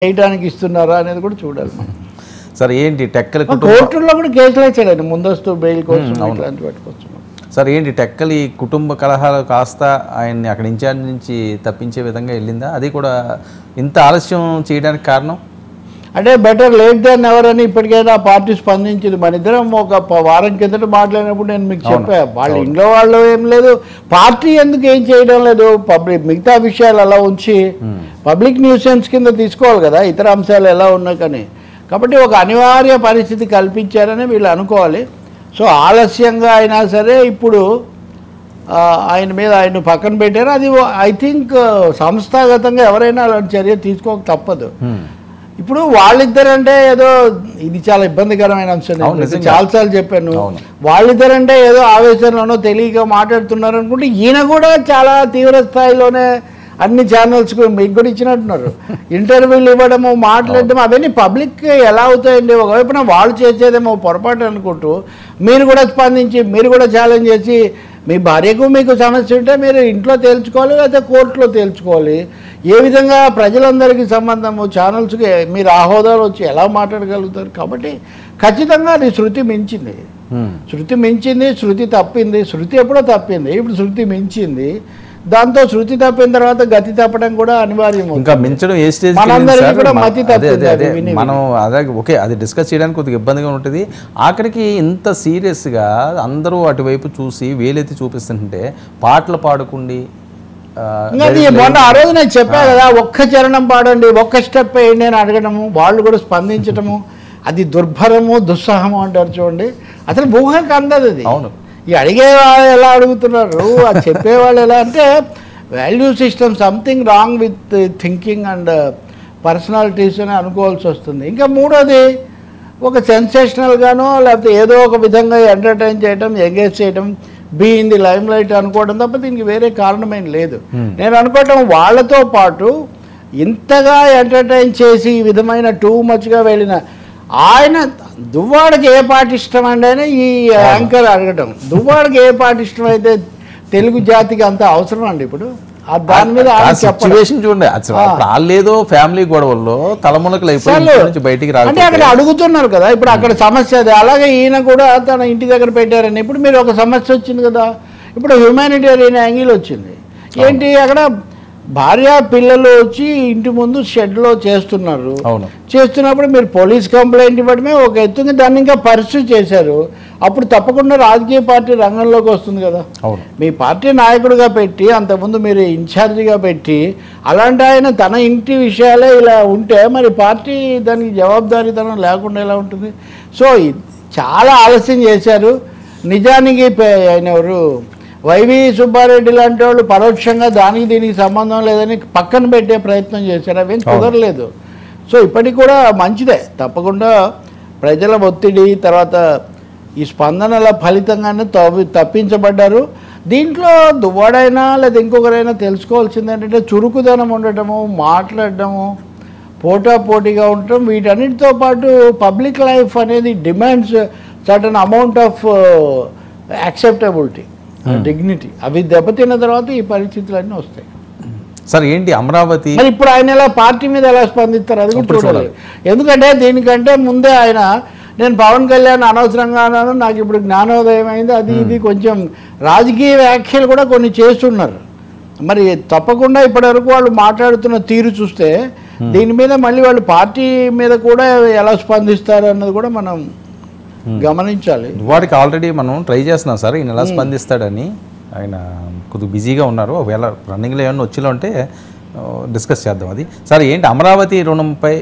చేయడానికి ఇస్తున్నారా అనేది కూడా చూడాలి మనం. సార్ ఏంటి టెక్కలి కోర్టుల్లో కూడా కేసులు వేసాడండి, ముందస్తు బెయిల్ కోసం ఇట్లాంటి పెట్టుకోవచ్చు. సార్ ఏంటి టెక్కలి కుటుంబ కలహాలు కాస్త ఆయన్ని అక్కడ ఇన్ఛార్జ్ నుంచి తప్పించే విధంగా వెళ్ళిందా? అది కూడా ఇంత ఆలస్యం చేయడానికి కారణం అంటే బెటర్ లేట్ దాన్ ఎవర్ అని ఇప్పటికైనా ఆ పార్టీ స్పందించింది. మన ఇద్దరం ఒక వారం కిందట మాట్లాడినప్పుడు నేను మీకు చెప్పా, వాళ్ళ ఇంట్లో వాళ్ళు ఏం లేదు, పార్టీ ఎందుకు ఏం చేయడం లేదు, పబ్లిక్ మిగతా విషయాలు అలా ఉంచి పబ్లిక్ న్యూసెన్స్ కింద తీసుకోవాలి కదా ఇతర అంశాలు ఎలా ఉన్నాయి కానీ. కాబట్టి ఒక అనివార్య పరిస్థితి కల్పించారని వీళ్ళు అనుకోవాలి. సో ఆలస్యంగా అయినా సరే ఇప్పుడు ఆయన మీద ఆయన పక్కన పెట్టారు. అది ఐ థింక్ సంస్థాగతంగా ఎవరైనా అలాంటి చర్య తీసుకోక తప్పదు. ఇప్పుడు వాళ్ళిద్దరంటే ఏదో ఇది చాలా ఇబ్బందికరమైన అంశం, చాలాసార్లు చెప్పాను. వాళ్ళిద్దరంటే ఏదో ఆవేశంలోనో తెలియక మాట్లాడుతున్నారు అనుకుంటే ఈయన కూడా చాలా తీవ్ర స్థాయిలోనే అన్ని ఛానల్స్కు మీకు కూడా ఇచ్చినట్టున్నారు. ఇంటర్వ్యూలు ఇవ్వడము, మాట్లాడడం, అవన్నీ పబ్లిక్ ఎలా అవుతాయండి? ఒకవైపున వాళ్ళు చేసేదేమో పొరపాటు అనుకుంటూ మీరు కూడా స్పందించి మీరు కూడా ఛాలెంజ్ చేసి మీ భార్యకు మీకు సమస్య ఉంటే మీరు ఇంట్లో తేల్చుకోవాలి, లేకపోతే కోర్టులో తేల్చుకోవాలి. ఏ విధంగా ప్రజలందరికీ సంబంధము ఛానల్స్కి మీరు ఆ హోదాలో వచ్చి ఎలా మాట్లాడగలుగుతారు? కాబట్టి ఖచ్చితంగా అది శృతి మించింది, శృతి మించింది, శృతి తప్పింది. శృతి ఎప్పుడో తప్పింది, ఇప్పుడు శృతి మించింది. దాంతో శృతి తప్పిన తర్వాత గతి తప్పడం కూడా అనివార్యం. ఇంకా మించడం ఏ స్టేజ్ మనందరికీ కూడా మతి తప్పింది. మనం అదే ఓకే, అది డిస్కస్ చేయడానికి కొద్దిగా ఇబ్బందిగా ఉంటుంది. ఆఖరికి ఇంత సీరియస్గా అందరూ అటువైపు చూసి వేలెత్తి చూపిస్తుంటే పాటలు పాడుకుండి అది మొన్న ఆ రోజు నేను చెప్పా కదా, ఒక్క చరణం పాడండి, ఒక్క స్టెప్ వేయండి అని అడగడము, వాళ్ళు కూడా స్పందించడము, అది దుర్భరము దుస్సహము అంటారు చూడండి. అసలు ఊహకు అందదు అది. అవును, ఈ అడిగేవాళ్ళు ఎలా అడుగుతున్నారు, అది చెప్పేవాళ్ళు ఎలా అంటే value system something wrong with thinking and personalities అని అనుకోవాల్సి వస్తుంది. ఇంకా మూడోది ఒక సెన్సేషనల్గానో లేకపోతే ఏదో ఒక విధంగా ఎంటర్టైన్ చేయడం, ఎంగేజ్ చేయడం, be in the limelight అనుకోవడం తప్ప దీనికి వేరే కారణమేం లేదు. నేను అనుకోవటం వాళ్ళతో పాటు ఇంతగా ఎంటర్టైన్ చేసి ఈ విధమైన టూ మచ్గా వెళ్ళిన ఆయన దువ్వాడకి ఏ పాట ఇష్టం అండి అని ఈ యాంకర్ అడగటం. దువ్వాడకి ఏ పాట ఇష్టం అయితే తెలుగు జాతికి అంత అవసరం అండి ఇప్పుడు దాని మీద చూడండి. లేదో ఫ్యామిలీ గొడవల్లో తలమునకలు అయిపోయి బయటికి అంటే అక్కడ అడుగుతున్నారు కదా. ఇప్పుడు అక్కడ సమస్య అది. అలాగే ఈయన కూడా తన ఇంటి దగ్గర పెట్టారని ఇప్పుడు మీరు ఒక సమస్య వచ్చింది కదా, ఇప్పుడు హ్యూమానిటేరియన్ యాంగిల్ వచ్చింది. ఏంటి అక్కడ భార్య పిల్లలు వచ్చి ఇంటి ముందు షెడ్లో చేస్తున్నారు. చేస్తున్నప్పుడు మీరు పోలీస్ కంప్లైంట్ ఇవ్వడమే ఒక ఎత్తుని, దాన్ని ఇంకా పర్సూ చేశారు. అప్పుడు తప్పకుండా రాజకీయ పార్టీ రంగంలోకి వస్తుంది కదా. మీ పార్టీ నాయకుడిగా పెట్టి అంతకుముందు మీరు ఇన్ఛార్జిగా పెట్టి అలాంటి ఆయన తన ఇంటి విషయాలే ఇలా ఉంటే మరి పార్టీ దానికి జవాబుదారీతనం లేకుండా ఎలా ఉంటుంది? సో చాలా ఆలస్యం చేశారు. నిజానికి ఆయన ఎవరు వైవి సుబ్బారెడ్డి లాంటి వాళ్ళు పరోక్షంగా దానికి దీనికి సంబంధం లేదని పక్కన పెట్టే ప్రయత్నం చేశారు, అవేం కుదరలేదు. సో ఇప్పటికి కూడా మంచిదే, తప్పకుండా ప్రజల ఒత్తిడి తర్వాత ఈ స్పందనల ఫలితంగానే తప్పించబడ్డారు. దీంట్లో దువ్వాడైనా లేదా ఇంకొకరైనా తెలుసుకోవాల్సింది ఏంటంటే చురుకుదనం ఉండటము, మాట్లాడటము, పోటాపోటీగా ఉండటం, వీటన్నిటితో పాటు పబ్లిక్ లైఫ్ అనేది demands certain amount of acceptability, dignity. అవి దెబ్బతిన్న తర్వాత ఈ పరిస్థితులన్నీ వస్తాయి. సార్ ఏంటి అమరావతి మరి ఇప్పుడు ఆయన ఎలా పార్టీ మీద ఎలా స్పందిస్తారు అది కూడా చూడాలి. ఎందుకంటే దీనికంటే ముందే ఆయన నేను పవన్ కళ్యాణ్ అనవసరంగా అన్నాను, నాకు ఇప్పుడు జ్ఞానోదయం అయింది, అది ఇది కొంచెం రాజకీయ వ్యాఖ్యలు కూడా కొన్ని చేస్తున్నారు. మరి తప్పకుండా ఇప్పటివరకు వాళ్ళు మాట్లాడుతున్న తీరు చూస్తే దీని మీద మళ్ళీ వాళ్ళు పార్టీ మీద కూడా ఎలా స్పందిస్తారు అన్నది కూడా మనం గమనించాలి. వాడికి ఆల్రెడీ మనం ట్రై చేస్తున్నాం సార్, ఈయన ఎలా స్పందిస్తాడని. ఆయన కొద్దిగా బిజీగా ఉన్నారు, ఒకవేళ రన్నింగ్లో ఏమన్నా వచ్చేలా ఉంటే డిస్కస్ చేద్దాం అది. సార్ ఏంటి అమరావతి రుణంపై